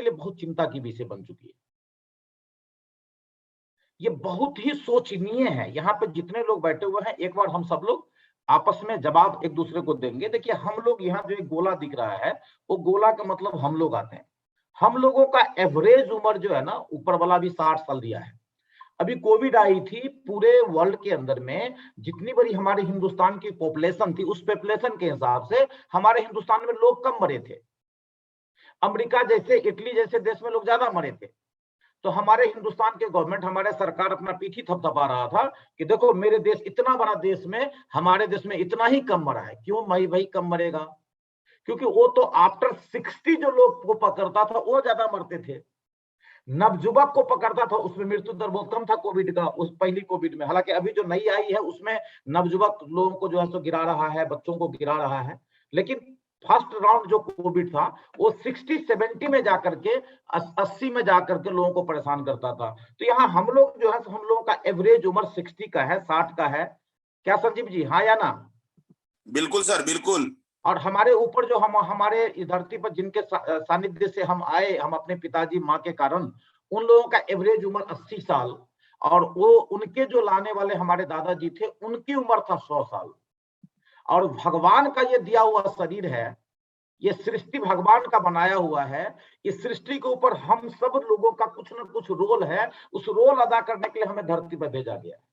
लिए बहुत चिंता की विषय बन चुकी है। ये बहुत ही सोचनीय है। यहाँ पे जितने लोग बैठे हुए हैं, एक बार हम सब लोग आपस में जवाब एक दूसरे को देंगे। देखिए, हम लोग यहाँ जो एक गोला दिख रहा है, वो गोला का मतलब हम लोग आते हैं। हम लोगों का एवरेज उम्र जो है ना, ऊपर वाला भी 60 साल दिया है। अभी कोविड आई थी, पूरे वर्ल्ड के अंदर में जितनी बड़ी हमारे हिंदुस्तान की पॉपुलेशन थी, उस पॉपुलेशन के हिसाब से हमारे हिंदुस्तान में लोग कम मरे थे। अमेरिका जैसे, इटली जैसे देश में लोग ज्यादा मरे थे। तो हमारे हिंदुस्तान के गवर्नमेंट, हमारे सरकार अपना पीठी थपथपा रहा था कि देखो, मेरे देश, इतना बड़ा देश में, हमारे देश में इतना ही कम मरा है। क्यों भाई कम मरेगा? क्योंकि वो तो आफ्टर 60 जो लोग को पकड़ता था वो ज्यादा मरते थे। नवजुवक को पकड़ता था, उसमें मृत्यु दर बहुत कम था कोविड का, उस पहली कोविड में। हालांकि अभी जो नई आई है उसमें नवजुवक लोगों को जो है सो गिरा रहा है, बच्चों को गिरा रहा है। लेकिन फर्स्ट राउंड जो कोविड था वो 60-70 में जाकर के 80 में जाकर के लोगों को परेशान करता था। तो यहाँ हम लोग जो है, हम लोगों का एवरेज उम्र 60 का है, 60 का है। क्या संजीव जी, हाँ या ना? बिल्कुल सर, बिल्कुल। और हमारे ऊपर जो हमारे इस धरती पर जिनके सानिध्य से हम आए, हम अपने पिताजी माँ के कारण, उन लोगों का एवरेज उम्र 80 साल। और वो उनके जो लाने वाले हमारे दादाजी थे, उनकी उम्र था 100 साल। और भगवान का ये दिया हुआ शरीर है, ये सृष्टि भगवान का बनाया हुआ है। इस सृष्टि के ऊपर हम सब लोगों का कुछ न कुछ रोल है। उस रोल अदा करने के लिए हमें धरती पर भेजा गया है।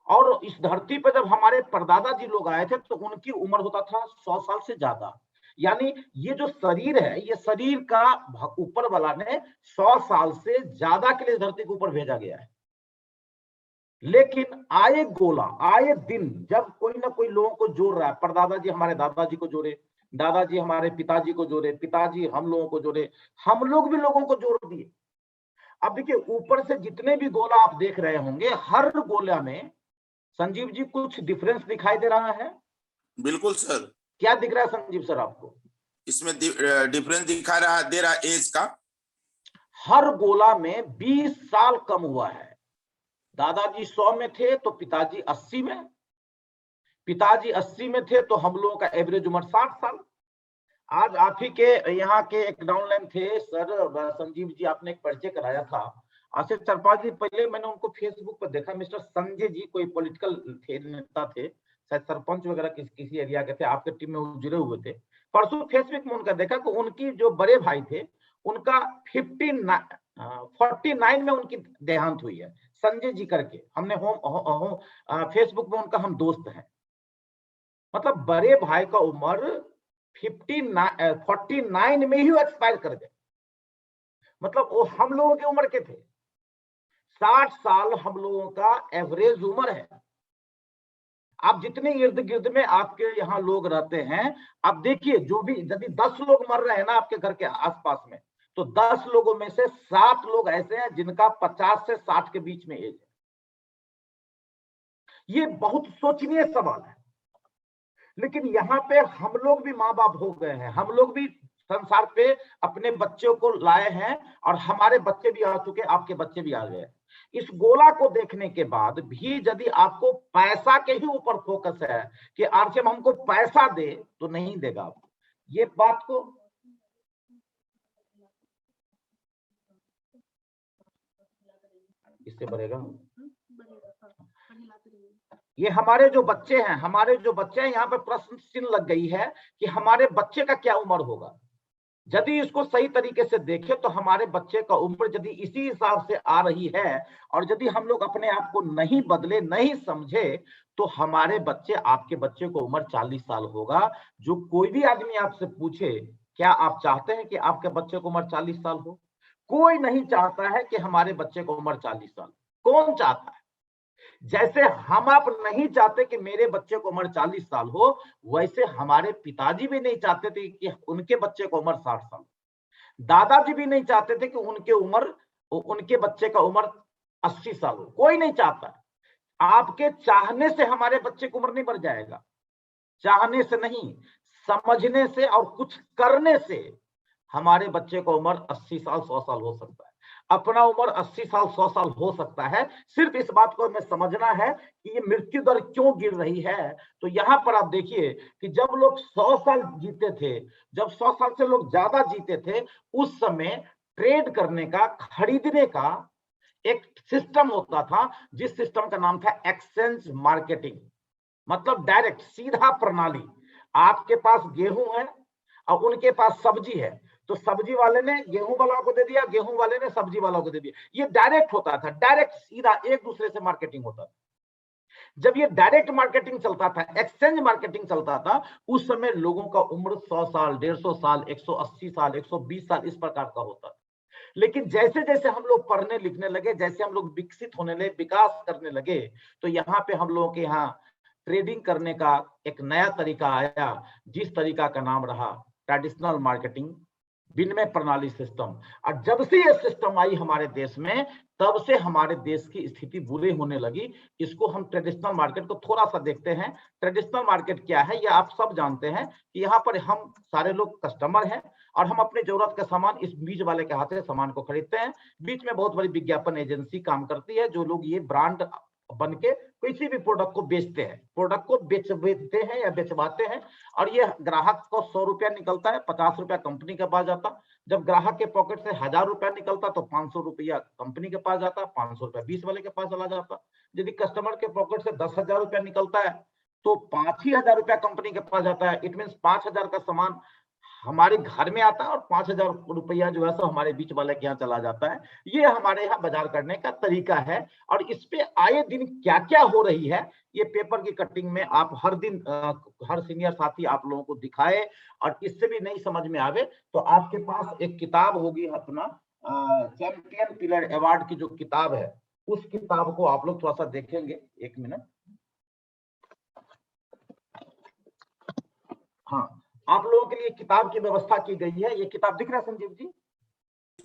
और इस धरती पर जब हमारे परदादा जी लोग आए थे, तो उनकी उम्र होता था 100 साल से ज्यादा। यानी ये जो शरीर है, ये शरीर का ऊपर वाला ने 100 साल से ज्यादा के लिए धरती के ऊपर भेजा गया है। लेकिन आए गोला, आए दिन, जब कोई ना कोई लोगों को जोड़ रहा है, परदादा जी हमारे दादाजी को जोड़े, दादाजी हमारे पिताजी को जोड़े, पिताजी हम लोगों को जोड़े, हम लोग भी लोगों को जोड़ दिए। अब देखिए, ऊपर से जितने भी गोला आप देख रहे होंगे, हर गोला में संजीव जी कुछ डिफरेंस दिखाई दे रहा है? बिल्कुल सर। क्या दिख रहा है संजीव सर आपको? इसमें डिफरेंस दे रहा एज का। हर गोला में 20 साल कम हुआ है। दादाजी 100 में थे तो पिताजी 80 में, पिताजी 80 में थे तो हम लोगों का एवरेज उम्र 60 साल। आज आप ही के यहाँ के एक डाउनलाइन थे सर संजीव जी, आपने एक परिचय कराया था। आज से 4-5 दिन पहले मैंने उनको फेसबुक पर देखा। मिस्टर संजय जी कोई पॉलिटिकल थे, नेता थे, शायद सरपंच वगैरह किसी एरिया के थे, आपके टीम में वो जुड़े हुए थे। परसों फेसबुक में उनका देखा कि उनकी जो बड़े भाई थे, उनका 49 में उनकी देहांत हुई है। संजय जी करके, हमने फेसबुक में उनका हम दोस्त हैं। मतलब बड़े भाई का उम्र 49 में ही एक्सपायर कर गए। मतलब वो हम लोगों की उम्र के थे। 60 साल हम लोगों का एवरेज उम्र है। आप जितने इर्द गिर्द में आपके यहाँ लोग रहते हैं, आप देखिए, जो भी यदि 10 लोग मर रहे हैं ना आपके घर के आसपास में, तो 10 लोगों में से 7 लोग ऐसे हैं जिनका 50 से 60 के बीच में एज है। ये बहुत सोचनीय सवाल है। लेकिन यहाँ पे हम लोग भी माँ बाप हो गए हैं, हम लोग भी संसार पे अपने बच्चों को लाए हैं, और हमारे बच्चे भी आ चुके, आपके बच्चे भी आ गए। इस गोला को देखने के बाद भी यदि आपको पैसा के ही ऊपर फोकस है कि आरसीएम हमको पैसा दे, तो नहीं देगा आपको। ये बात को इससे बढ़ेगा। ये हमारे जो बच्चे हैं, यहाँ पे प्रश्न चिन्ह लग गई है कि हमारे बच्चे का क्या उम्र होगा। यदि इसको सही तरीके से देखें तो हमारे बच्चे का उम्र यदि इसी हिसाब से आ रही है, और यदि हम लोग अपने आप को नहीं बदले, नहीं समझे, तो हमारे बच्चे, आपके बच्चे को उम्र 40 साल होगा। जो कोई भी आदमी आपसे पूछे, क्या आप चाहते हैं कि आपके बच्चे को उम्र 40 साल हो? कोई नहीं चाहता है कि हमारे बच्चे को उम्र 40 साल। कौन चाहता है? जैसे हम आप नहीं चाहते कि मेरे बच्चे को उम्र 40 साल हो, वैसे हमारे पिताजी भी नहीं चाहते थे कि उनके बच्चे को उम्र 60 साल। दादाजी भी नहीं चाहते थे कि उनके बच्चे का उम्र 80 साल हो। कोई नहीं चाहता। आपके चाहने से हमारे बच्चे की उम्र नहीं बढ़ जाएगा, चाहने से नहीं, समझने से और कुछ करने से हमारे बच्चे का उम्र 80 साल 100 साल हो सकता है। अपना उम्र 80 साल 100 साल हो सकता है। सिर्फ इस बात को हमें समझना है कि ये मृत्यु दर क्यों गिर रही है। तो यहाँ पर आप देखिए कि जब लोग 100 साल जीते थे, जब 100 साल से लोग ज्यादा जीते थे, उस समय ट्रेड करने का, खरीदने का एक सिस्टम होता था, जिस सिस्टम का नाम था एक्सचेंज मार्केटिंग। मतलब डायरेक्ट, सीधा प्रणाली। आपके पास गेहूं है और उनके पास सब्जी है, तो सब्जी वाले ने गेहूं वाला को दे दिया, गेहूं वाले ने सब्जी वाला को दे दिया। ये डायरेक्ट होता था, डायरेक्ट सीधा एक दूसरे से मार्केटिंग होता था। जब ये डायरेक्ट मार्केटिंग चलता था, एक्सचेंज मार्केटिंग चलता था, उस समय लोगों का उम्र 100 साल, 150 साल, 180 साल, 120 साल इस प्रकार का होता था। लेकिन जैसे जैसे हम लोग पढ़ने लिखने लगे, जैसे हम लोग विकसित होने लगे, विकास करने लगे, तो यहाँ पे हम लोगों के यहाँ ट्रेडिंग करने का एक नया तरीका आया, जिस तरीका का नाम रहा ट्रेडिशनल मार्केटिंग, विनिमय प्रणाली सिस्टम। और जब से ये सिस्टम आई हमारे देश में, तब से हमारे देश की स्थिति बुरी होने लगी। इसको हम ट्रेडिशनल मार्केट को थोड़ा सा देखते हैं। ट्रेडिशनल मार्केट क्या है, ये आप सब जानते हैं कि यहाँ पर हम सारे लोग कस्टमर हैं और हम अपने जरूरत का सामान इस बीच वाले के हाथ से सामान को खरीदते हैं। बीच में बहुत बड़ी विज्ञापन एजेंसी काम करती है, जो लोग ये ब्रांड बन के किसी भी प्रोडक्ट को बेचते हैं, प्रोडक्ट को बेचते हैं या बेचवाते हैं। और ये ग्राहक को 100 रुपया निकलता है, 50 रुपया कंपनी के पास जाता। जब ग्राहक के पॉकेट से 1000 रुपया निकलता तो 500 रुपया कंपनी के पास जाता, 500 रुपया 20 वाले के पास चला जाता। यदि कस्टमर के पॉकेट से 10,000 रुपया निकलता है तो 5,000 रुपया कंपनी के पास जाता है। इट मीन 5,000 का सामान हमारे घर में आता है और 5,000 रुपया जो है सो हमारे बीच वाले के यहाँ चला जाता है। ये हमारे यहाँ बाजार करने का तरीका है। और इस पे आए दिन क्या क्या हो रही है, ये पेपर की कटिंग में आप हर दिन हर सीनियर साथी आप लोगों को दिखाए। और इससे भी नहीं समझ में आवे तो आपके पास एक किताब होगी अपना चैंपियन पिलर अवार्ड की जो किताब है, उस किताब को आप लोग थोड़ा सा देखेंगे। एक मिनट, हाँ, आप लोगों के लिए किताब की व्यवस्था की गई है। ये किताब दिख रहा है संजीव जी?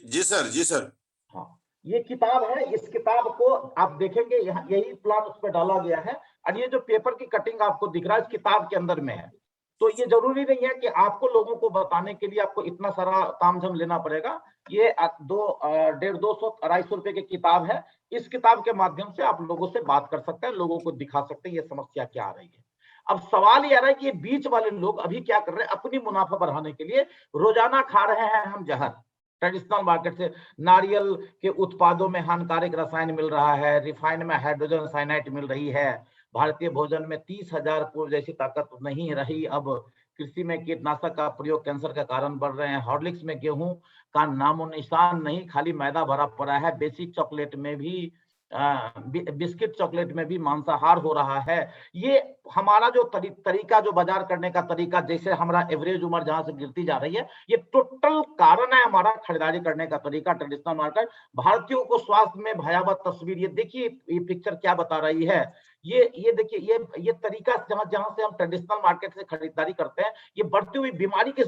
जी सर, जी सर। हाँ, ये किताब है। इस किताब को आप देखेंगे, यहाँ यही प्लान उस पर डाला गया है। और ये जो पेपर की कटिंग आपको दिख रहा है, इस किताब के अंदर में है। तो ये जरूरी नहीं है कि आपको लोगों को बताने के लिए आपको इतना सारा तामझाम लेना पड़ेगा। ये 150 200 250 रुपए की किताब है। इस किताब के माध्यम से आप लोगों से बात कर सकते हैं, लोगों को दिखा सकते हैं ये समस्या क्या आ रही है। अब सवाल ये आ रहा है कि ये बीच वाले लोग अभी क्या कर रहे हैं, अपनी मुनाफा बढ़ाने के लिए रोजाना खा रहे हैं हम जहर। ट्रेडिशनल मार्केट से नारियल के उत्पादों में हानिकारक रसायन मिल रहा है, रिफाइन में हाइड्रोजन साइनाइड मिल रही है, भारतीय भोजन में 30,000 पूर्व जैसी ताकत नहीं रही। अब कृषि में कीटनाशक का प्रयोग कैंसर का कारण बढ़ रहे हैं। हॉर्लिक्स में गेहूं का नामो निशान नहीं, खाली मैदा भरा पड़ा है। बेसिक चॉकलेट में भी बिस्किट चॉकलेट में भी मांसाहार हो रहा है। ये हमारा जो तरीका, जो बाजार करने का तरीका, जैसे हमारा एवरेज उम्र जहां से गिरती जा रही है, ये टोटल कारण है हमारा खरीदारी करने का तरीका, ट्रेडिशनल मार्केट। भारतीयों को स्वास्थ्य में भयावह तस्वीर, ये देखिए ये पिक्चर क्या बता रही है। ये देखिए, ये तरीका जहां से हम ट्रेडिशनल मार्केट से खरीदारी करते हैं, ये बढ़ती हुई बीमारी के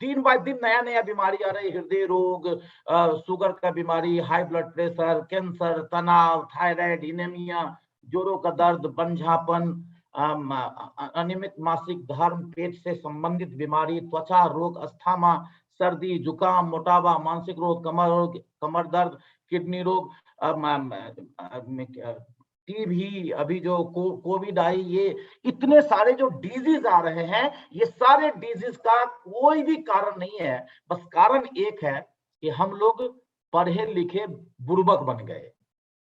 दिन बाय दिन नया नया बीमारी आ रही है। हृदय रोग, शुगर का बीमारी, हाई ब्लड प्रेशर, कैंसर, तनाव, थायराइड, एनीमिया, जोड़ों का दर्द, बंझापन, अनियमित मासिक धर्म, पेट से संबंधित बीमारी, त्वचा रोग, अस्थमा, सर्दी, जुकाम, मोटापा, मानसिक रोग, कमर दर्द, किडनी रोग, टीबी, अभी जो कोविड आई, ये इतने सारे जो डिजीज आ रहे हैं, ये सारे डिजीज का कोई भी कारण नहीं है। बस कारण एक है कि हम लोग पढ़े लिखे बुर्बक बन गए।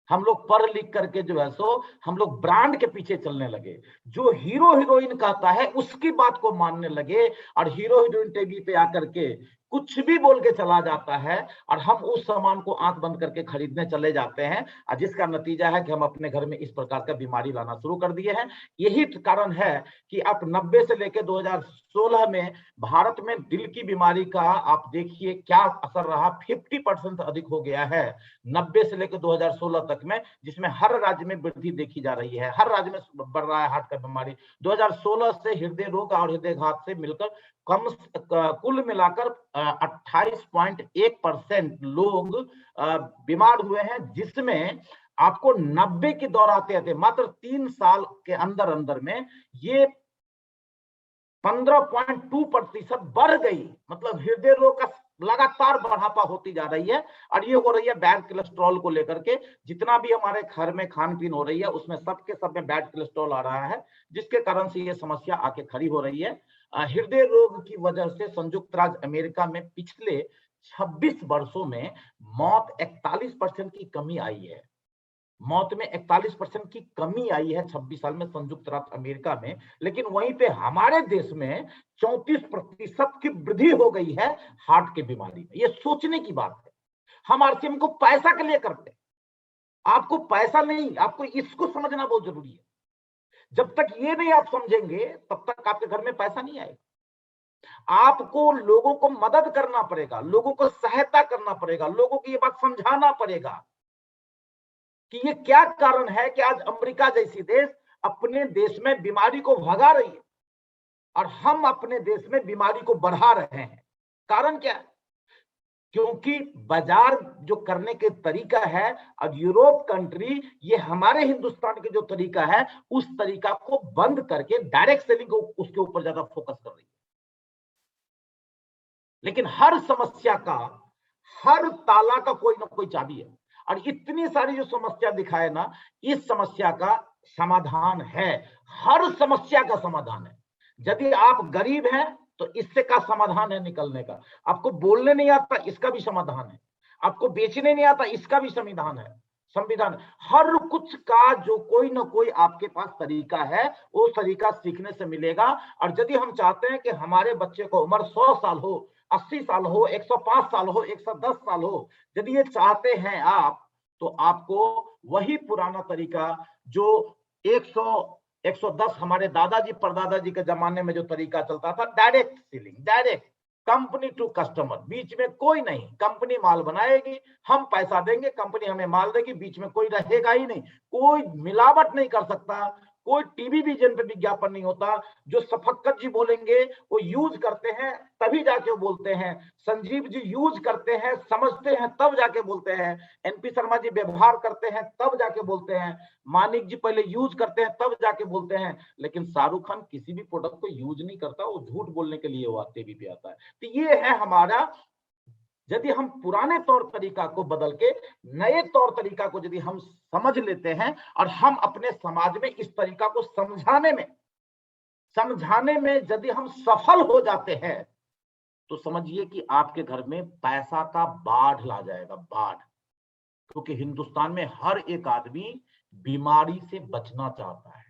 हम लोग पढ़ लिख करके जो है सो हम लोग ब्रांड के पीछे चलने लगे। जो हीरो हीरोइन कहता है उसकी बात को मानने लगे, और हीरो हीरोइन टीवी पे आकर के कुछ भी बोल के चला जाता है, और हम उस सामान को आंख बंद करके खरीदने चले जाते हैं। और जिसका नतीजा है कि हम अपने घर में इस प्रकार का बीमारी लाना शुरू कर दिए हैं। यही कारण है कि आप 90 से लेकर 2016 में भारत में दिल की बीमारी का आप देखिए क्या असर रहा, 50% अधिक हो गया है 90 से लेकर 2016 तक में, जिसमें हर राज्य में वृद्धि देखी जा रही है। हर राज्य में बढ़ रहा है हार्ट का बीमारी। 2016 से हृदय रोग और हृदय घात से मिलकर कुल मिलाकर 28.1% लोग बीमार हुए हैं, जिसमें आपको 90 के दौर आते आते मात्र 3 साल के अंदर अंदर में ये 15.2% बढ़ गई। मतलब हृदय रोग का लगातार बढ़ापा होती जा रही है। और ये हो रही है बैड कोलेस्ट्रॉल को लेकर के। जितना भी हमारे घर में खान पीन हो रही है उसमें सबके सब में बैड कोलेस्ट्रॉल आ रहा है, जिसके कारण से ये समस्या आके खड़ी हो रही है। हृदय रोग की वजह से संयुक्त राज्य अमेरिका में पिछले 26 वर्षों में मौत 41% की कमी आई है। मौत में 41% की कमी आई है 26 साल में संयुक्त राज्य अमेरिका में। लेकिन वहीं पे हमारे देश में 34% की वृद्धि हो गई है हार्ट की बीमारी में। ये सोचने की बात है। हम आरसीएम को पैसा के लिए करते हैं। आपको पैसा नहीं, आपको इसको समझना बहुत जरूरी है। जब तक ये नहीं आप समझेंगे तब तक आपके घर में पैसा नहीं आएगा। आपको लोगों को मदद करना पड़ेगा, लोगों को सहायता करना पड़ेगा, लोगों को ये बात समझाना पड़ेगा कि ये क्या कारण है कि आज अमेरिका जैसी देश अपने देश में बीमारी को भगा रही है और हम अपने देश में बीमारी को बढ़ा रहे हैं। कारण क्या है? क्योंकि बाजार जो करने के तरीका है, अब यूरोप कंट्री ये हमारे हिंदुस्तान के जो तरीका है उस तरीका को बंद करके डायरेक्ट सेलिंग को उसके ऊपर ज्यादा फोकस कर रही है। लेकिन हर समस्या का, हर ताला का कोई ना कोई चाबी है। और इतनी सारी जो समस्या दिखाए ना, इस समस्या का समाधान है। हर समस्या का समाधान है। यदि आप गरीब हैं तो इससे का समाधान है निकलने का। आपको बोलने नहीं आता, इसका भी समाधान है। आपको बेचने नहीं आता, इसका भी संविधान। हर कुछ का जो कोई ना कोई आपके पास तरीका है, वो तरीका सीखने से मिलेगा। और यदि हम चाहते हैं कि हमारे बच्चे को उम्र 100 साल हो, 80 साल हो, 105 साल हो, 110 साल हो, यदि ये चाहते हैं आप, तो आपको वही पुराना तरीका जो 110 हमारे दादाजी परदादाजी के जमाने में जो तरीका चलता था, direct selling, direct company to customer, बीच में कोई नहीं। कंपनी माल बनाएगी, हम पैसा देंगे, कंपनी हमें माल देगी, बीच में कोई रहेगा ही नहीं। कोई मिलावट नहीं कर सकता, कोई टीवी विजन पे विज्ञापन नहीं होता। जो सफक्कत जी बोलेंगे वो यूज करते हैं तभी जाके वो बोलते हैं, संजीव जी यूज करते हैं, समझते हैं, तब जाके बोलते हैं, एनपी शर्मा जी व्यवहार करते हैं तब जाके बोलते हैं, मानिक जी पहले यूज करते हैं तब जाके बोलते हैं। लेकिन शाहरुख खान किसी भी प्रोडक्ट को यूज नहीं करता, वो झूठ बोलने के लिए वो टीवी पे आता है। तो ये है हमारा, यदि हम पुराने तौर तरीका को बदल के नए तौर तरीका को यदि हम समझ लेते हैं और हम अपने समाज में इस तरीका को समझाने में यदि हम सफल हो जाते हैं, तो समझिए कि आपके घर में पैसा का बाढ़ ला जाएगा, बाढ़। क्योंकि हिंदुस्तान में हर एक आदमी बीमारी से बचना चाहता है।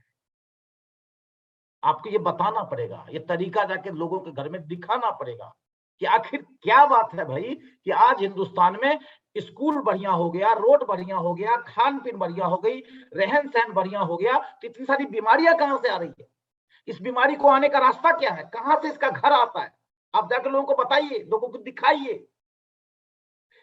आपको ये बताना पड़ेगा, ये तरीका जाके लोगों के घर में दिखाना पड़ेगा कि आखिर क्या बात है भाई कि आज हिंदुस्तान में स्कूल बढ़िया हो गया, रोड बढ़िया हो गया, खान पीन बढ़िया हो गई, रहन सहन बढ़िया हो गया, तो इतनी सारी बीमारियां कहां से आ रही है? इस बीमारी को आने का रास्ता क्या है? कहां से इसका घर आता है? आप जाकर लोगों को बताइए, लोगों को दिखाइए।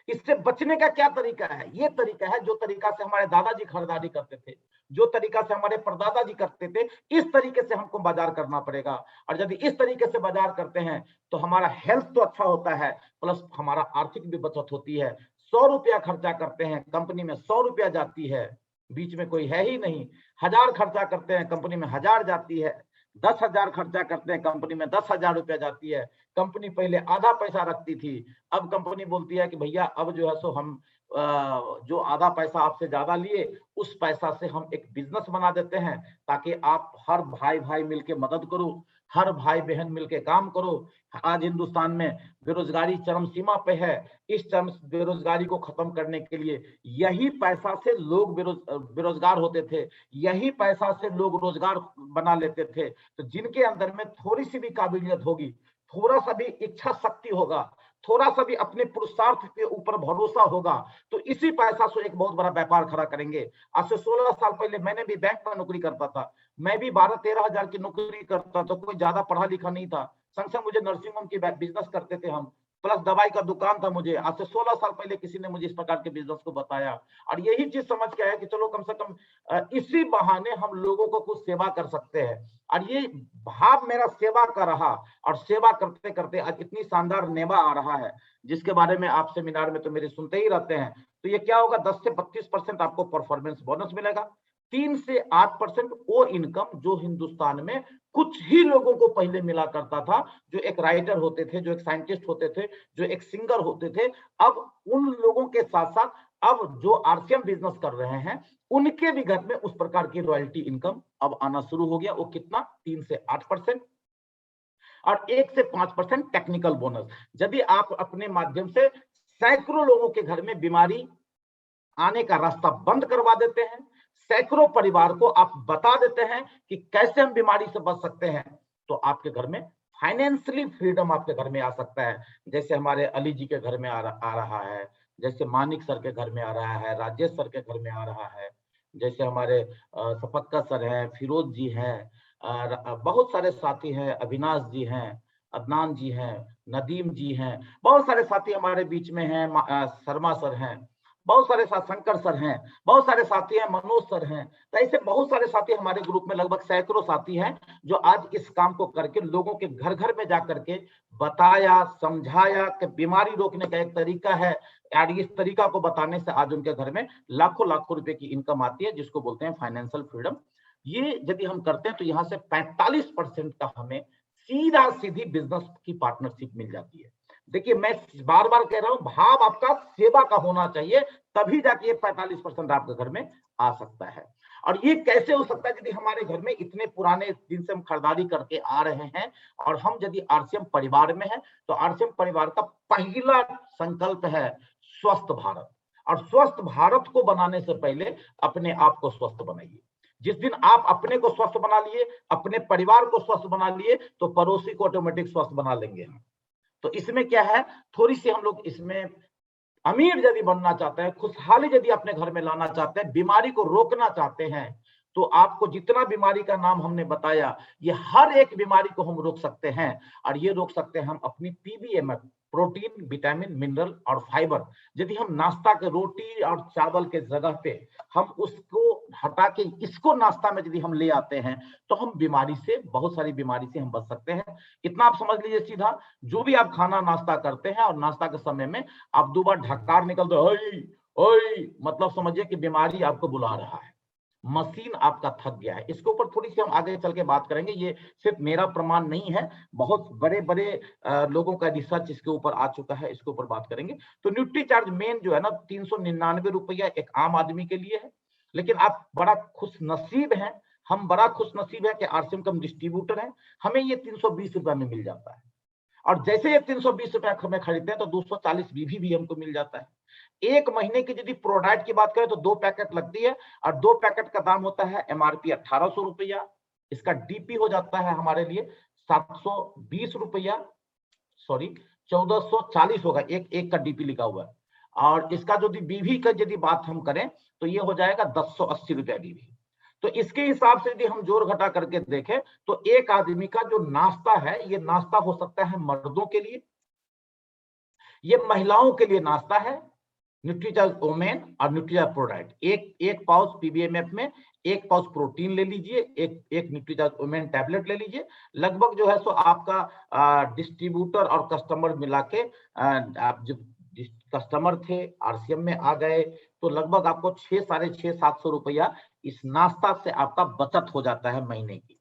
इससे बचने का क्या तरीका है? ये तरीका है जो तरीका से हमारे दादाजी खरीदारी करते थे, जो तरीका से हमारे परदादा जी करते थे, इस तरीके से हमको बाजार करना पड़ेगा। और यदि इस तरीके से बाजार करते हैं तो हमारा हेल्थ तो अच्छा होता है, प्लस हमारा आर्थिक भी बचत होती है। 100 रुपया खर्चा करते हैं, कंपनी में 100 रुपया जाती है, बीच में कोई है ही नहीं। 1000 खर्चा करते हैं, कंपनी में 1000 जाती है। 10,000 खर्चा करते हैं, कंपनी में 10,000 रुपया जाती है। कंपनी पहले आधा पैसा रखती थी, अब कंपनी बोलती है कि भैया अब जो है सो हम जो आधा पैसा आपसे ज्यादा लिए उस पैसा से हम एक बिजनेस बना देते हैं, ताकि आप हर भाई भाई मिलके मदद करो, हर भाई बहन मिलके काम करो। आज हिंदुस्तान में बेरोजगारी चरम सीमा पे है। इस चरम बेरोजगारी को खत्म करने के लिए यही पैसा से लोग बेरोजगार होते थे, यही पैसा से लोग रोजगार बना लेते थे। तो जिनके अंदर में थोड़ी सी भी काबिलियत होगी, थोड़ा सा भी इच्छा शक्ति होगा, थोड़ा सा भी अपने पुरुषार्थ के ऊपर भरोसा होगा, तो इसी पैसा से एक बहुत बड़ा व्यापार खड़ा करेंगे। आज से 16 साल पहले मैंने भी बैंक में नौकरी करता था, मैं भी 12-13 हजार की नौकरी करता था, कोई ज्यादा पढ़ा लिखा नहीं था। संग संग मुझे नर्सिंग होम की बिजनेस करते थे हम, प्लस दवाई का दुकान था मुझे। आज से 16 साल पहले किसी ने मुझे इस प्रकार के बिजनेस को बताया, और यही चीज समझ के आया कि चलो कम से कम इसी बहाने हम लोगों को कुछ सेवा कर सकते हैं। और ये भाव मेरा सेवा का रहा, और सेवा करते करते आज इतनी शानदार नेवा आ रहा है, जिसके बारे में आप सेमिनार में तो मेरे सुनते ही रहते हैं। तो ये क्या होगा, 10 से 32% आपको परफॉर्मेंस बोनस मिलेगा, 3 से 8% वो इनकम जो हिंदुस्तान में कुछ ही लोगों को पहले मिला करता था, जो एक राइटर होते थे, जो एक साइंटिस्ट होते थे, जो एक सिंगर होते थे। अब उन लोगों के साथ साथ अब जो आरसीएम बिजनेस कर रहे हैं, उनके भी घर में उस प्रकार की रॉयल्टी इनकम अब आना शुरू हो गया। वो कितना, 3 से 8% और 1 से 5% टेक्निकल बोनस। यदि आप अपने माध्यम से सैकड़ों लोगों के घर में बीमारी आने का रास्ता बंद करवा देते हैं, सैकड़ों परिवार को आप बता देते हैं कि कैसे हम बीमारी से बच सकते हैं, तो आपके घर में फाइनेंशियली फ्रीडम आपके घर में आ सकता है। जैसे हमारे अली जी के घर में आ रहा है, जैसे मानिक सर के घर में आ रहा है, राजेश सर के घर में आ रहा है, जैसे हमारे सफक्का सर हैं, फिरोज जी हैं, बहुत सारे साथी हैं, अविनाश जी हैं, अदनान जी हैं, नदीम जी हैं, बहुत सारे साथी हमारे बीच में हैं, शर्मा सर हैं, बहुत सारे साथ शंकर सर हैं, बहुत सारे साथी हैं, मनोज सर हैं। तो ऐसे बहुत सारे साथी हमारे ग्रुप में, लगभग सैकड़ों साथी हैं, जो आज इस काम को करके लोगों के घर घर में जाकर के बताया, समझाया कि बीमारी रोकने का एक तरीका है, और इस तरीका को बताने से आज उनके घर में लाखों लाखों रुपए की इनकम आती है, जिसको बोलते हैं फाइनेंशियल फ्रीडम। ये यदि हम करते हैं तो यहाँ से 45% का हमें सीधा सीधी बिजनेस की पार्टनरशिप मिल जाती है। देखिए, मैं बार बार कह रहा हूं, भाव आपका सेवा का होना चाहिए, तभी जाके 45% आपके घर में आ सकता है। और ये कैसे हो सकता है, यदि हमारे घर में इतने पुराने दिन से हम खरीदारी करके आ रहे हैं, और हम यदि आरसीएम परिवार में हैं, तो आरसीएम परिवार का पहला संकल्प है स्वस्थ भारत। और स्वस्थ भारत को बनाने से पहले अपने आप को स्वस्थ बनाइए। जिस दिन आप अपने को स्वस्थ बना लिए, अपने परिवार को स्वस्थ बना लिए, तो पड़ोसी को ऑटोमेटिक स्वस्थ बना लेंगे हम। तो इसमें क्या है, थोड़ी सी हम लोग इसमें अमीर यदि बनना चाहते हैं, खुशहाली यदि अपने घर में लाना चाहते हैं, बीमारी को रोकना चाहते हैं, तो आपको जितना बीमारी का नाम हमने बताया, ये हर एक बीमारी को हम रोक सकते हैं। और ये रोक सकते हैं हम अपनी पीबीएमएफ, प्रोटीन, विटामिन, मिनरल और फाइबर। यदि हम नाश्ता के रोटी और चावल के जगह पे हम उसको हटा के इसको नाश्ता में यदि हम ले आते हैं, तो हम बीमारी से, बहुत सारी बीमारी से हम बच सकते हैं। इतना आप समझ लीजिए सीधा, जो भी आप खाना नाश्ता करते हैं और नाश्ता के समय में आप 2 बार ढक्कार निकल दो, ओई, मतलब समझिए कि बीमारी आपको बुला रहा है, मशीन आपका थक गया है। इसके ऊपर थोड़ी सी हम आगे चल के बात करेंगे, ये सिर्फ मेरा प्रमाण नहीं है, बहुत बड़े बड़े लोगों का रिसर्च इसके ऊपर आ चुका है, इसके ऊपर बात करेंगे। तो न्यूट्रीचार्ज मेन जो है ना, 399 रुपया एक आम आदमी के लिए है, लेकिन आप बड़ा खुश नसीब हैं, हम बड़ा खुश नसीब है कि आरसीएम का डिस्ट्रीब्यूटर है, हमें ये 320 रुपया में मिल जाता है। और जैसे ये 320 रुपया हमें खरीदते हैं, तो 240 बीवी भी हमको मिल जाता है। एक महीने की यदि प्रोडाक्ट की बात करें तो 2 पैकेट लगती है, और 2 पैकेट का दाम होता है एमआरपी 1800 रुपया। इसका डीपी हो जाता है हमारे लिए 720 रुपया, सॉरी 1440 होगा, एक का डीपी लिखा हुआ है। और इसका जो बीवी का यदि बात हम करें, तो ये हो जाएगा 1080 रुपया बीवी। तो इसके हिसाब से यदि हम जोड़ घटा करके देखें, तो एक आदमी का जो नाश्ता है, ये नाश्ता हो सकता है मर्दों के लिए, ये महिलाओं के लिए नाश्ता है, न्यूट्रीचार्ज वोमेन और न्यूट्रीचार्ज प्रोडक्ट। एक पाउच पीबीएमएफ में, एक पाउच प्रोटीन ले लीजिए, एक न्यूट्रीचार्ज वोमेन टैबलेट ले लीजिए। लगभग जो है सो आपका डिस्ट्रीब्यूटर और कस्टमर मिला के, आप जब कस्टमर थे आरसीएम में आ गए, तो लगभग आपको 6,500-700 रुपया इस नाश्ता से आपका बचत हो जाता है महीने की।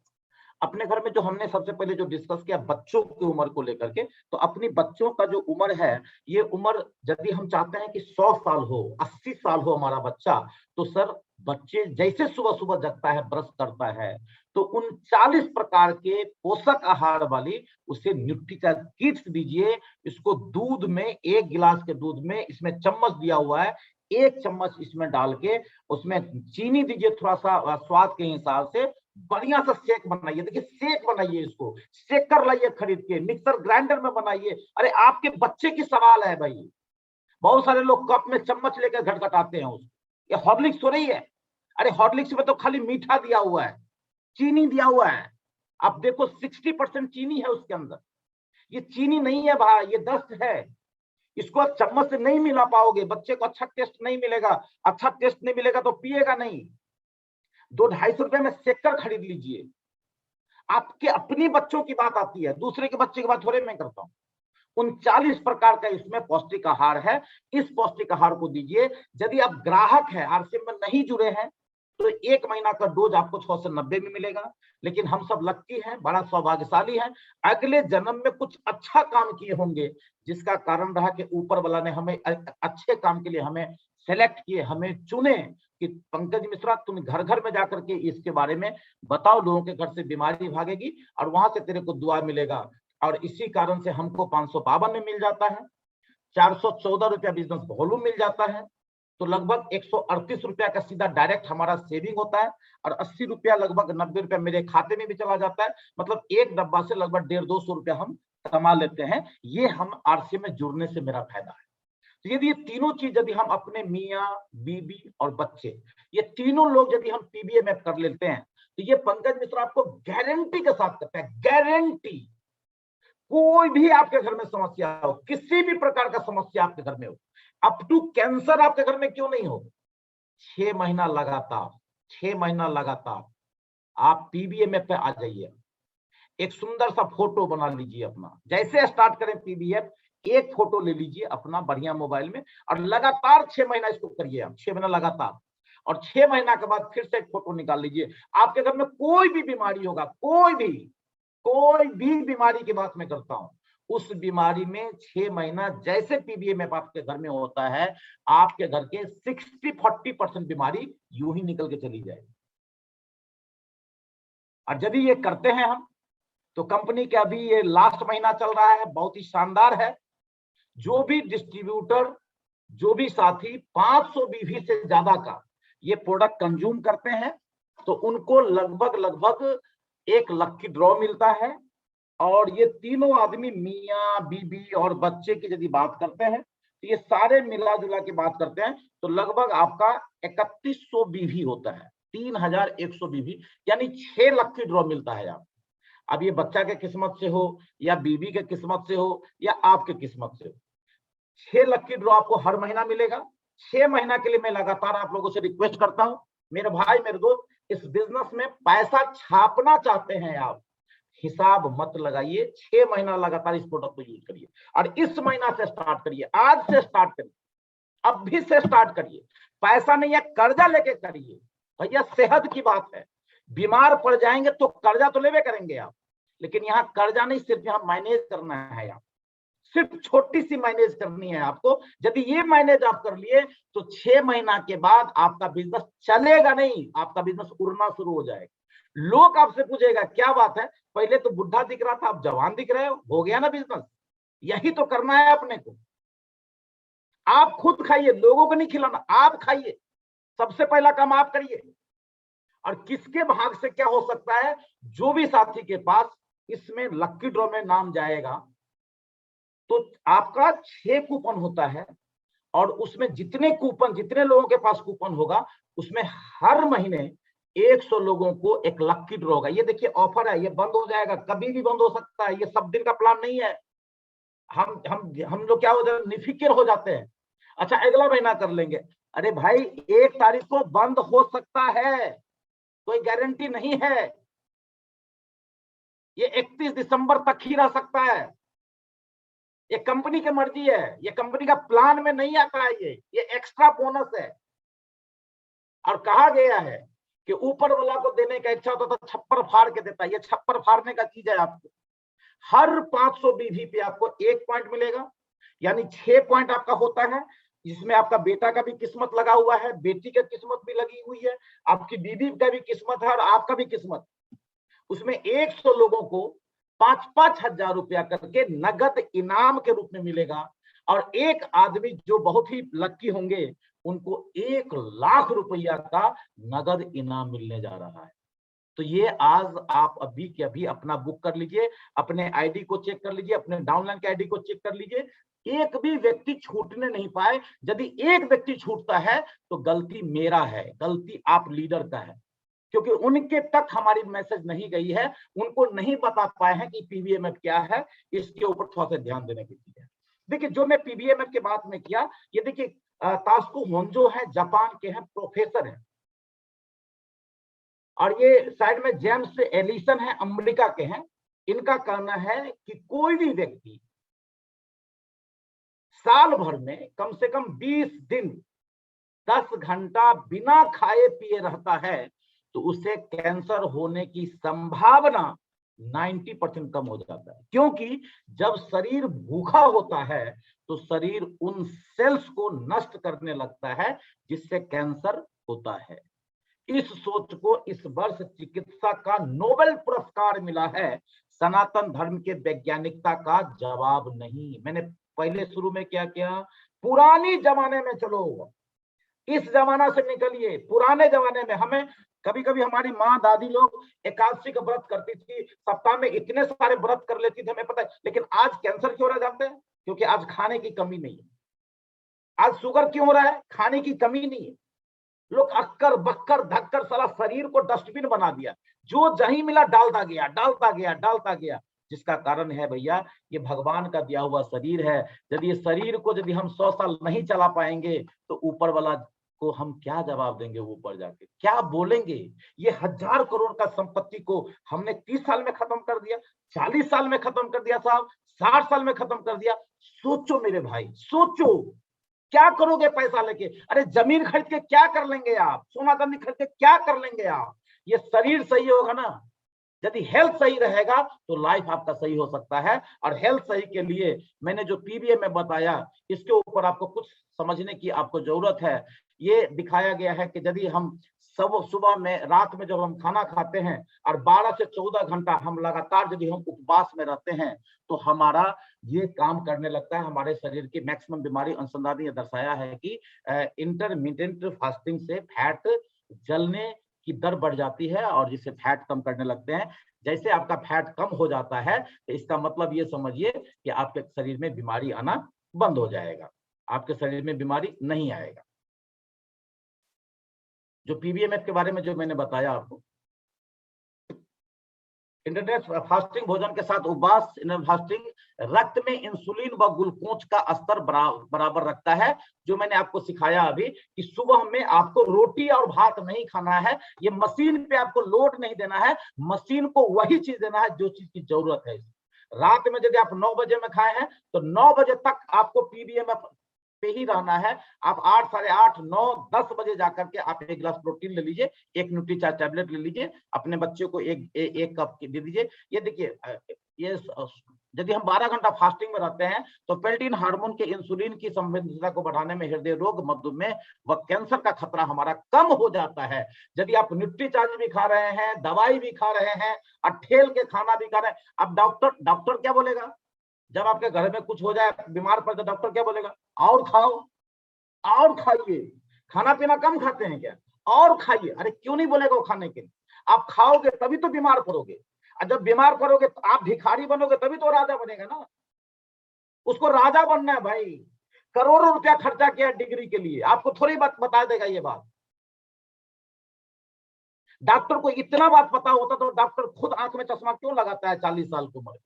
अपने घर में जो हमने सबसे पहले जो डिस्कस किया बच्चों की उम्र को लेकर के, तो अपनी बच्चों का जो उम्र है, ये उम्र यदि हम चाहते हैं कि 100 साल हो, 80 साल हो हमारा बच्चा, तो सर बच्चे जैसे सुबह सुबह जगता है, ब्रश करता है, तो 39 प्रकार के पोषक आहार वाली उसे न्यूट्रीचार्ज किट्स दीजिए। इसको दूध में, 1 गिलास के दूध में, इसमें चम्मच दिया हुआ है, 1 चम्मच इसमें डाल के उसमें चीनी दीजिए थोड़ा सा स्वाद के हिसाब से, बढ़िया सा शेक बनाइए। देखिए शेक बनाइए, इसको शेकर लाइए खरीद के, मिक्सर ग्राइंडर में बनाइए। अरे आपके बच्चे की सवाल है भाई, बहुत सारे लोग कप में चम्मच लेकर घटघटाते हैं उसको, ये हॉर्लिक्स हो रही है। अरे हॉर्लिक्स में तो खाली मीठा दिया हुआ है, चीनी दिया हुआ है। आप देखो 60% चीनी है उसके अंदर, ये चीनी नहीं है भाई, ये दस्त है। इसको आप चम्मच से नहीं मिला पाओगे, बच्चे को अच्छा टेस्ट नहीं मिलेगा। अच्छा टेस्ट नहीं मिलेगा तो पिएगा नहीं। 200-250 रुपए में शेकर खरीद लीजिए। आपके अपनी बच्चों की बात आती है, दूसरे के बच्चे की बात थोड़े मैं करता हूं। 39 प्रकार का इसमें पौष्टिक आहार है, इस पौष्टिक आहार को दीजिए। यदि आप ग्राहक हैं, आरसीएम में नहीं जुड़े हैं, तो 1 महीना का डोज आपको 6 से 90 में मिलेगा। लेकिन हम सब लक्की हैं, बड़ा सौभाग्यशाली हैं, अगले जन्म में कुछ अच्छा काम किए होंगे, जिसका कारण रहा कि ऊपर वाला ने हमें अच्छे काम के लिए हमें सेलेक्ट किए, हमें चुने कि पंकज मिश्रा तुम घर घर में जाकर के इसके बारे में बताओ, लोगों के घर से बीमारी भागेगी और वहां से तेरे को दुआ मिलेगा। और इसी कारण से हमको 552 में मिल जाता है, 414 रुपया बिजनेस वॉल्यूम मिल जाता है, तो लगभग 138 रुपया का सीधा डायरेक्ट हमारा सेविंग होता है, और 80 रुपया लगभग 90 रुपया मेरे खाते में भी चला जाता है। मतलब एक डब्बा से लगभग 150-200 रुपया हम कमा लेते हैं। ये हम आरसी में जुड़ने से मेरा फायदा है। तो यदि ये तीनों चीज यदि हम अपने मियाँ, बीबी और बच्चे, ये तीनों लोग यदि हम पीबीए में कर लेते हैं, तो ये पंकज मिश्रा आपको गारंटी के साथ कहता है, गारंटी, कोई भी आपके घर में समस्या हो, किसी भी प्रकार का समस्या आपके घर में हो, अप टू कैंसर आपके घर में क्यों नहीं हो, 6 महीना लगातार, 6 महीना लगातार आप पीबीएमएफ पे आ जाइए। एक सुंदर सा फोटो बना लीजिए अपना, जैसे स्टार्ट करें पीबीएफ, एक फोटो ले लीजिए अपना बढ़िया मोबाइल में, और लगातार 6 महीना इसको करिए आप, 6 महीना लगातार, और 6 महीना के बाद फिर से एक फोटो निकाल लीजिए। आपके घर में कोई भी बीमारी होगा, कोई भी बीमारी की बात मैं करता हूं, उस बीमारी में 6 महीना जैसे पीबीएमएफ आपके घर में होता है, आपके घर के 60-40% बीमारी यूं ही निकल के चली जाएगी। और यदि ये करते हैं हम, तो कंपनी के अभी ये लास्ट महीना चल रहा है, बहुत ही शानदार है। जो भी डिस्ट्रीब्यूटर, जो भी साथी 500 बीवी से ज्यादा का ये प्रोडक्ट कंज्यूम करते हैं, तो उनको लगभग 1 लकी ड्रॉ मिलता है। और ये तीनों आदमी मियाँ, बीबी और बच्चे की यदि बात करते हैं, तो ये सारे मिला जुला के बात करते हैं, तो लगभग आपका 3100 बीवी होता है, 3100 बीवी, यानी 6 लकी ड्रॉ मिलता है आप। अब ये बच्चा के किस्मत से हो, या बीबी के किस्मत से हो, या आपके किस्मत से हो, 6 लकी ड्रॉ आपको हर महीना मिलेगा। 6 महीना के लिए मैं लगातार आप लोगों से रिक्वेस्ट करता हूं, मेरे भाई, मेरे दोस्त, इस बिजनेस में पैसा छापना चाहते हैं आप, हिसाब मत लगाइए, 6 महीना लगातार इस प्रोडक्ट को यूज करिए, और इस महीना से स्टार्ट करिए, आज से स्टार्ट करिए, अब भी से स्टार्ट करिए। पैसा नहीं है, कर्जा लेके करिए भैया, सेहत की बात है, बीमार पड़ जाएंगे तो कर्जा तो लेवे करेंगे आप, लेकिन यहाँ कर्जा नहीं, सिर्फ यहाँ मैनेज करना है, आप सिर्फ छोटी सी मैनेज करनी है आपको। यदि ये मैनेज आप कर लिए, तो 6 महीना के बाद आपका बिजनेस चलेगा नहीं, आपका बिजनेस उड़ना शुरू हो जाएगा। लोग आपसे पूछेगा क्या बात है, पहले तो बुढ़ा दिख रहा था, अब जवान दिख रहे हो गया ना बिजनेस। यही तो करना है अपने को। आप खुद खाइए, लोगों को नहीं खिलाना, आप खाइए, सबसे पहला काम आप करिए। और किसके भाग से क्या हो सकता है, जो भी साथी के पास इसमें लकी ड्रॉ में नाम जाएगा, तो आपका 6 कूपन होता है, और उसमें जितने लोगों के पास कूपन होगा, उसमें हर महीने 100 लोगों को एक लकी ड्रॉ होगा। ये देखिए ऑफर है, ये बंद हो जाएगा, कभी भी बंद हो सकता है, ये सब दिन का प्लान नहीं है। हम लोग क्या हो जाते हैं, निफिक्र हो जाते हैं, अच्छा अगला महीना कर लेंगे। अरे भाई, 1 तारीख को बंद हो सकता है, कोई गारंटी नहीं है, ये 31 दिसंबर तक ही रह सकता है। ये कंपनी की मर्जी है, ये कंपनी का प्लान में नहीं आता है, ये एक्स्ट्रा बोनस है। और कहा गया है कि ऊपर वाला को देने का इच्छा होता तो छप्पर फाड़ के देता है, ये छप्पर फाड़ने का चीज है। आपको हर 500 बीवी पे आपको 1 पॉइंट मिलेगा, यानी 6 पॉइंट आपका होता है, जिसमें आपका बेटा का भी किस्मत लगा हुआ है, बेटी का किस्मत भी लगी हुई है, आपकी बीवी का भी किस्मत है, और आपका भी किस्मत। उसमें 100 लोगों को 5-5 हजार रुपया करके नगद इनाम के रूप में मिलेगा, और एक आदमी जो बहुत ही लकी होंगे, उनको 1 लाख रुपया का नगद इनाम मिलने जा रहा है। तो ये आज आप अभी के अभी अपना बुक कर लीजिए, अपने आईडी को चेक कर लीजिए, अपने डाउनलाइन के आईडी को चेक कर लीजिए, एक भी व्यक्ति छूटने नहीं पाए। यदि एक व्यक्ति छूटता है, तो गलती मेरा है, गलती आप लीडर का है, क्योंकि उनके तक हमारी मैसेज नहीं गई है, उनको नहीं बता पाए हैं कि पीबीएमएफ क्या है। इसके ऊपर थोड़ा सा ध्यान देने की चीज है। देखिए, जो मैं पीबीएमएफ की बात में किया, ये देखिए तास्को होंजो है, जापान के हैं, प्रोफेसर हैं, और ये साइड में जेम्स एलिसन है, अमेरिका के हैं। इनका कहना है कि कोई भी व्यक्ति साल भर में कम से कम 20 दिन 10 घंटा बिना खाए पिए रहता है तो उसे कैंसर होने की संभावना 90% कम हो जाता है। क्योंकि जब शरीर भूखा होता है तो शरीर उन सेल्स को नष्ट करने लगता है जिससे कैंसर होता है। इस सोच को इस वर्ष चिकित्सा का नोबेल पुरस्कार मिला है। सनातन धर्म के वैज्ञानिकता का जवाब नहीं। मैंने पहले शुरू में क्या किया, पुरानी जमाने में चलो, इस जमाना से निकलिए। पुराने जमाने में हमें कभी कभी हमारी माँ दादी लोग एकादशी का व्रत करती थी, सप्ताह में इतने सारे व्रत कर लेती थी, हमें पता है। लेकिन आज कैंसर क्यों हो रहा है जानते हैं? क्योंकि आज खाने की कमी नहीं है। आज शुगर क्यों हो रहा है? खाने की कमी नहीं है। लोग अक्कर बक्कर धक्कर सारा शरीर को डस्टबिन बना दिया, जो जहीं मिला डालता गया डालता गया डालता गया। जिसका कारण है भैया, ये भगवान का दिया हुआ शरीर है। यदि ये शरीर को यदि हम 100 साल नहीं चला पाएंगे तो ऊपर वाला को हम क्या जवाब देंगे? ऊपर जाके क्या बोलेंगे? ये 1000 करोड़ का संपत्ति को हमने 30 साल में खत्म कर दिया, 40 साल में खत्म कर दिया साहब, 60 साल में खत्म कर दिया। सोचो मेरे भाई, सोचो क्या करोगे पैसा लेके? अरे जमीन खरीद के क्या कर लेंगे आप? सोना चांदी खरीद के क्या कर लेंगे आप? ये शरीर सही होगा ना, यदि हेल्थ सही रहेगा तो लाइफ आपका सही हो सकता है। और हेल्थ सही के लिए मैंने जो पीबीए में बताया, इसके ऊपर आपको कुछ समझने की आपको जरूरत है। ये दिखाया गया है कि यदि हम सब सुबह में, रात में जब हम खाना खाते हैं और 12 से 14 घंटा हम लगातार यदि हम उपवास में रहते हैं तो हमारा ये काम करने लगता है। हमारे शरीर की मैक्सिमम बीमारी, अनुसंधान ने दर्शाया है कि इंटरमिटेंट फास्टिंग से फैट जलने की दर बढ़ जाती है और जिससे फैट कम करने लगते हैं। जैसे आपका फैट कम हो जाता है तो इसका मतलब ये समझिए कि आपके शरीर में बीमारी आना बंद हो जाएगा, आपके शरीर में बीमारी नहीं आएगा। जो पीबीएमएफ के बारे में जो मैंने बताया आपको, इंटरनेट फास्टिंग भोजन के साथ उपवास, फास्टिंग रक्त में इंसुलिन व ग्लूकोज का स्तर बराबर रखता है। जो मैंने आपको सिखाया अभी कि सुबह में आपको रोटी और भात नहीं खाना है, ये मशीन पे आपको लोड नहीं देना है, मशीन को वही चीज देना है जो चीज की जरूरत है। रात में यदि आप 9 बजे में खाए हैं तो 9 बजे तक आपको पीबीएमएफ पे ही रहना है। आप 8, साढ़े 8, 9, 10 बजे जाकर के आप 1 गिलास प्रोटीन ले लीजिए, 1 न्यूट्रीचार्ज टैबलेट ले लीजिए, अपने बच्चे को एक कप दे दीजिए। ये देखिए, ये यदि हम 12 घंटा फास्टिंग में रहते हैं तो पेल्टिन हार्मोन के इंसुलिन की संवेदनशीलता को बढ़ाने में हृदय रोग, मधुमेह व कैंसर का खतरा हमारा कम हो जाता है। यदि आप न्यूट्रीचार्ज भी खा रहे हैं, दवाई भी खा रहे हैं और ठेल के खाना भी खा रहे हैं, अब डॉक्टर क्या बोलेगा? जब आपके घर में कुछ हो जाए, बीमार पड़ जाए, डॉक्टर क्या बोलेगा? और खाओ, और खाइए। खाना पीना कम खाते हैं क्या? और खाइए। अरे क्यों नहीं बोलेगा वो खाने के लिए? आप खाओगे तभी तो बीमार पड़ोगे, और जब बीमार पड़ोगे तो आप भिखारी बनोगे, तभी तो राजा बनेगा ना। उसको राजा बनना है भाई। करोड़ों रुपया खर्चा किया डिग्री के लिए, आपको थोड़ी बात बता देगा ये बात। डॉक्टर को इतना बात पता होता तो डॉक्टर खुद आंख में चश्मा क्यों लगाता है 40 साल की उम्र?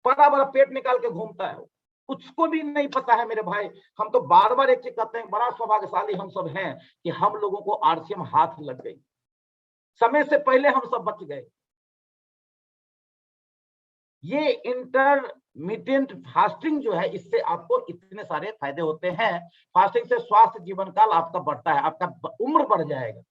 बड़ा बड़ा पेट निकाल के घूमता है, उसको भी नहीं पता है मेरे भाई। हम तो बार बार एक चीज कहते हैं, बड़ा सौभाग्यशाली हम सब हैं कि हम लोगों को आरसीएम हाथ लग गई, समय से पहले हम सब बच गए। ये इंटरमिटेंट फास्टिंग जो है, इससे आपको इतने सारे फायदे होते हैं। फास्टिंग से स्वास्थ्य जीवन काल आपका बढ़ता है, आपका उम्र बढ़ जाएगा।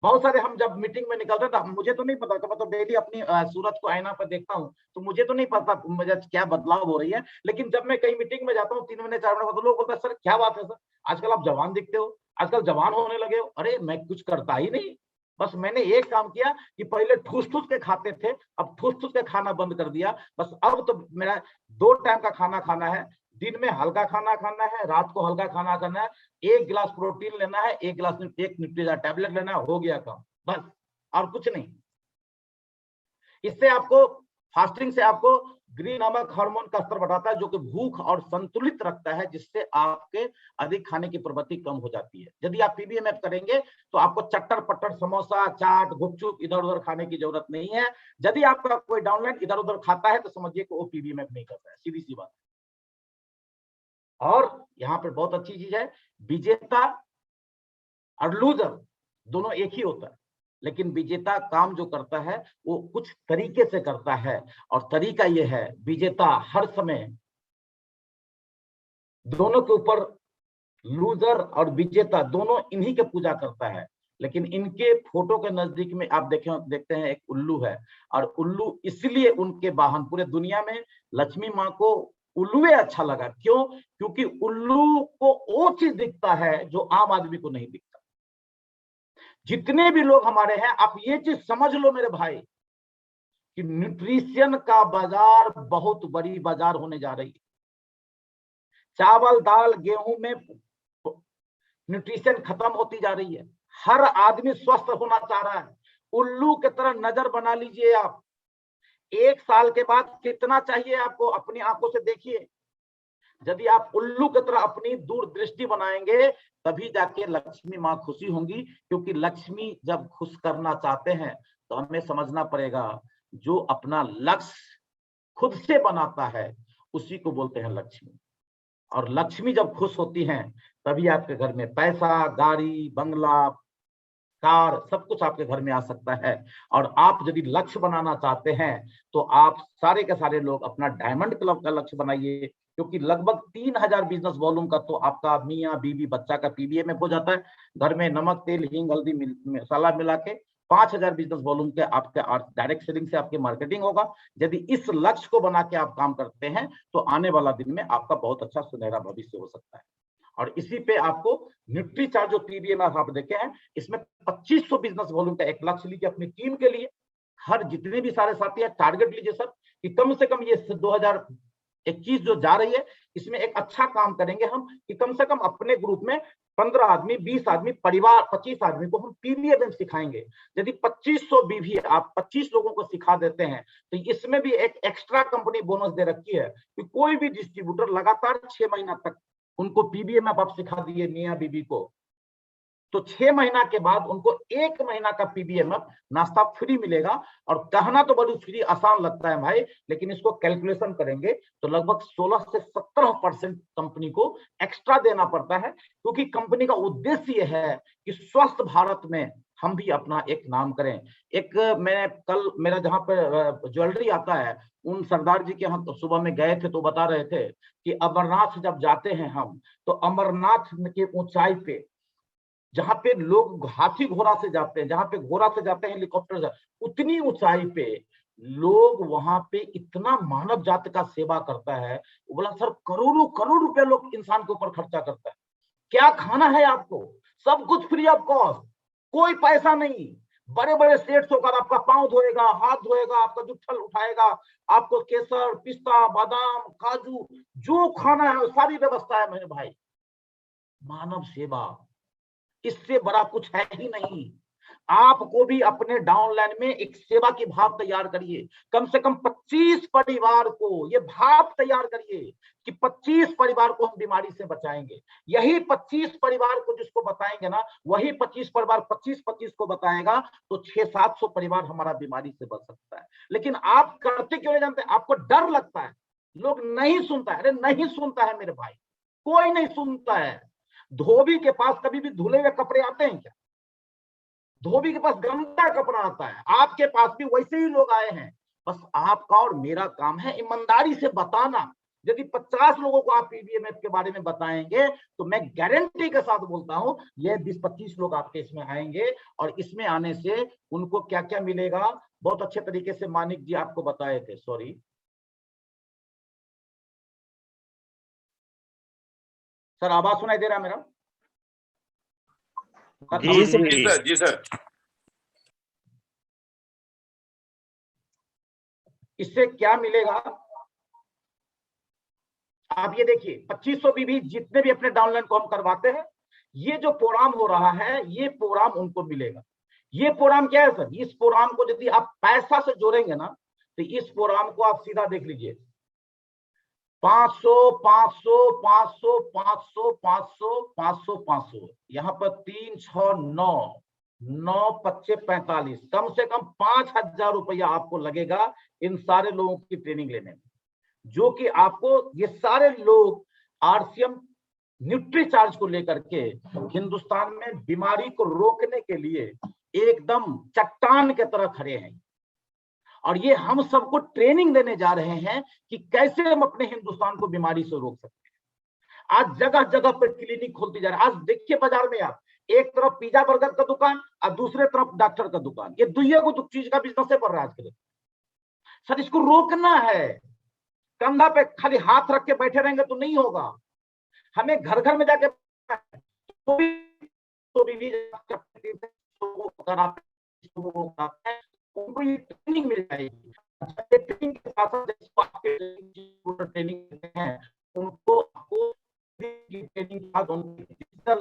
बहुत सारे हम जब मीटिंग में निकलते हैं तो मुझे तो नहीं पता था, मैं तो डेली अपनी सूरत को आईना पर देखता हूँ, तो मुझे तो नहीं पता मुझे क्या बदलाव हो रही है। लेकिन जब मैं कहीं मीटिंग में जाता हूँ 3 महीने 4 महीने, तो लोग बोलते हैं सर क्या बात है सर, आजकल आप जवान दिखते हो, आजकल जवान होने लगे हो। अरे मैं कुछ करता ही नहीं, बस मैंने एक काम किया कि पहले ठूस ठूस के खाते थे, अब ठूस ठूस के खाना बंद कर दिया। बस अब तो मेरा 2 टाइम का खाना खाना है, दिन में हल्का खाना खाना है, रात को हल्का खाना खाना है, 1 गिलास प्रोटीन लेना है, 1 न्यूट्रीचार्ज टैबलेट लेना है, हो गया काम, बस और कुछ नहीं। इससे आपको, फास्टिंग से आपको ग्रीन नमक हार्मोन का स्तर बढ़ाता है जो कि भूख और संतुलित रखता है, जिससे आपके अधिक खाने की प्रवृत्ति कम हो जाती है। यदि आप पीबीएमएफ करेंगे तो आपको चट्टर पट्टर समोसा चाट गुपचुप इधर उधर खाने की जरूरत नहीं है। यदि आपका कोई डाउनलाइन इधर उधर खाता है तो समझिए कि वो पीबीएमएफ नहीं करता है, सीधी सी बात। और यहाँ पर बहुत अच्छी चीज है, विजेता और लूजर दोनों एक ही होता है, लेकिन विजेता काम जो करता है वो कुछ तरीके से करता है। और तरीका ये है, विजेता हर समय दोनों के ऊपर लूजर और विजेता दोनों इन्हीं के पूजा करता है। लेकिन इनके फोटो के नजदीक में आप देखते हैं एक उल्लू है, और उल्लू इसलिए उनके वाहन पूरे दुनिया में लक्ष्मी माँ को उल्लुए अच्छा लगा। क्यों? क्योंकि उल्लू को वो चीज दिखता है जो आम आदमी को नहीं दिखता। जितने भी लोग हमारे हैं, आप ये चीज समझ लो मेरे भाई कि न्यूट्रिशन का बाजार बहुत बड़ी बाजार होने जा रही है। चावल दाल गेहूं में न्यूट्रिशन खत्म होती जा रही है। हर आदमी स्वस्थ होना चाह रहा है। उल्लू की तरह नजर बना लीजिए आप। 1 साल के बाद कितना चाहिए आपको, अपनी आंखों से देखिए। यदि आप उल्लू की तरह अपनी दूरदृष्टि बनाएंगे, तभी जाके लक्ष्मी माँ खुशी होंगी। क्योंकि लक्ष्मी जब खुश करना चाहते हैं तो हमें समझना पड़ेगा, जो अपना लक्ष्य खुद से बनाता है उसी को बोलते हैं लक्ष्मी। और लक्ष्मी जब खुश होती हैं तभी आपके घर में पैसा, गाड़ी, बंगला, कार, सब कुछ आपके घर में आ सकता है। और आप यदि लक्ष्य बनाना चाहते हैं तो आप सारे के सारे लोग अपना डायमंड क्लब का लक्ष्य बनाइए। क्योंकि लगभग 3000 बिजनेस वॉल्यूम का तो आपका मियाँ बीवी बच्चा का पीबीए में हो जाता है। घर में नमक तेल हींग हल्दी मसाला मिला के 5000 बिजनेस वॉल्यूम के आपके डायरेक्ट सेलिंग से आपकी मार्केटिंग होगा। यदि इस लक्ष्य को बना के आप काम करते हैं तो आने वाला दिन में आपका बहुत अच्छा सुनहरा भविष्य हो सकता है। और इसी पे आपको न्यूट्रीचार्ज जो पीबीएम आप देखे हैं, इसमें 2500 बिजनेस वॉल्यूम का एक लक्ष्य लीजिए अपनी टीम के लिए। हर जितने भी सारे साथी हैं टारगेट लीजिए सर कि कम से कम ये 2021 जो जा रही है इसमें एक अच्छा काम करेंगे हम, कि कम से कम अपने ग्रुप में 15 आदमी, 20 आदमी, परिवार 25 आदमी को हम पीबीएम सिखाएंगे। यदि 2500 बीवी आप 25 लोगों को सिखा देते हैं तो इसमें भी एक एक्स्ट्रा कंपनी बोनस दे रखी है कि कोई भी डिस्ट्रीब्यूटर लगातार 6 महीना तक उनको पीबीएम आप सिखा दिए मियाँ बीबी को, तो 6 महीना के बाद उनको 1 महीना का पीबीएम नाश्ता फ्री मिलेगा। और कहना तो बड़ी फ्री आसान लगता है भाई, लेकिन इसको कैलकुलेशन करेंगे तो लगभग 16 से 17% कंपनी को एक्स्ट्रा देना पड़ता है। क्योंकि कंपनी का उद्देश्य यह है कि स्वस्थ भारत में हम भी अपना एक नाम करें। एक मैंने कल मेरा जहां पर ज्वेलरी आता है, उन सरदार जी के हम तो सुबह में गए थे तो बता रहे थे कि अमरनाथ जब जाते हैं हम, तो अमरनाथ के ऊंचाई पे जहां पे लोग हाथी घोड़ा से जाते हैं, जहां पे घोड़ा से जाते हैं हेलीकॉप्टर से, उतनी ऊंचाई पे लोग वहां पे इतना मानव जाति का सेवा करता है। वो बोला सर करोड़ों करोड़ रुपए लोग इंसान के ऊपर खर्चा करता है। क्या खाना है आपको, सब कुछ फ्री ऑफ कॉस्ट, कोई पैसा नहीं। बड़े बड़े सेठ होकर आपका पांव धोएगा, हाथ धोएगा, आपका जुट्ठल उठाएगा, आपको केसर, पिस्ता, बादाम, काजू, जो खाना है सारी व्यवस्था है मेरे भाई। मानव सेवा, इससे बड़ा कुछ है ही नहीं। आपको भी अपने डाउनलाइन में एक सेवा की भाव तैयार करिए। कम से कम 25 परिवार को ये भाव तैयार करिए कि 25 परिवार को हम बीमारी से बचाएंगे। यही 25 परिवार को जिसको बताएंगे ना, वही 25 परिवार 25-25 को बताएगा तो 600-700 परिवार हमारा बीमारी से बच सकता है। लेकिन आप करते क्यों नहीं जानते? आपको डर लगता है, लोग नहीं सुनता है। अरे नहीं सुनता है मेरे भाई, कोई नहीं सुनता है। धोबी के पास कभी भी धुले हुए कपड़े आते हैं क्या? धोबी के पास गंदा कपड़ा आता है। आपके पास भी वैसे ही लोग आए हैं। बस आपका और मेरा काम है ईमानदारी से बताना। यदि 50 लोगों को आप पीबीएमएफ के बारे में बताएंगे तो मैं गारंटी के साथ बोलता हूं ये 20-25 लोग आपके इसमें आएंगे। और इसमें आने से उनको क्या क्या मिलेगा बहुत अच्छे तरीके से मानिक जी आपको बताए थे। सॉरी सर, आवाज सुनाई दे रहा है मेरा? जी सर, जी सर। इससे क्या मिलेगा आप ये देखिए, 2500 भी जितने भी अपने डाउनलाइन को हम करवाते हैं, ये जो प्रोग्राम हो रहा है ये प्रोग्राम उनको मिलेगा। ये प्रोग्राम क्या है सर? इस प्रोग्राम को यदि आप पैसा से जोड़ेंगे ना तो इस प्रोग्राम को आप सीधा देख लीजिए, 500 500 500 500 500 500 500, यहाँ पर 3 6 9 9 25 45, कम से कम 5000 रुपया आपको लगेगा इन सारे लोगों की ट्रेनिंग लेने में। जो कि आपको ये सारे लोग आरसीएम न्यूट्रीचार्ज को लेकर के हिंदुस्तान में बीमारी को रोकने के लिए एकदम चट्टान के तरह खड़े हैं। और ये हम सबको ट्रेनिंग देने जा रहे हैं कि कैसे हम अपने हिंदुस्तान को बीमारी से रोक सकते हैं। आज जगह जगह पर क्लिनिक खोलती जा रही है। आज देखिए बाजार में आप, एक तरफ पिज्जा बर्गर का दुकान और दूसरे तरफ डॉक्टर का दुकान, ये दुइये को चीज का बिजनेस पड़ रहा है आजकल। सर इसको रोकना है, कंधा पे खाली हाथ रख के बैठे रहेंगे तो नहीं होगा। हमें घर घर में जाके उनको ये ट्रेनिंग मिल जाएगी। ट्रेनिंग के साथ ट्रेनिंग देते हैं उनको, ट्रेनिंग के बाद उनको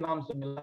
नाम से मिला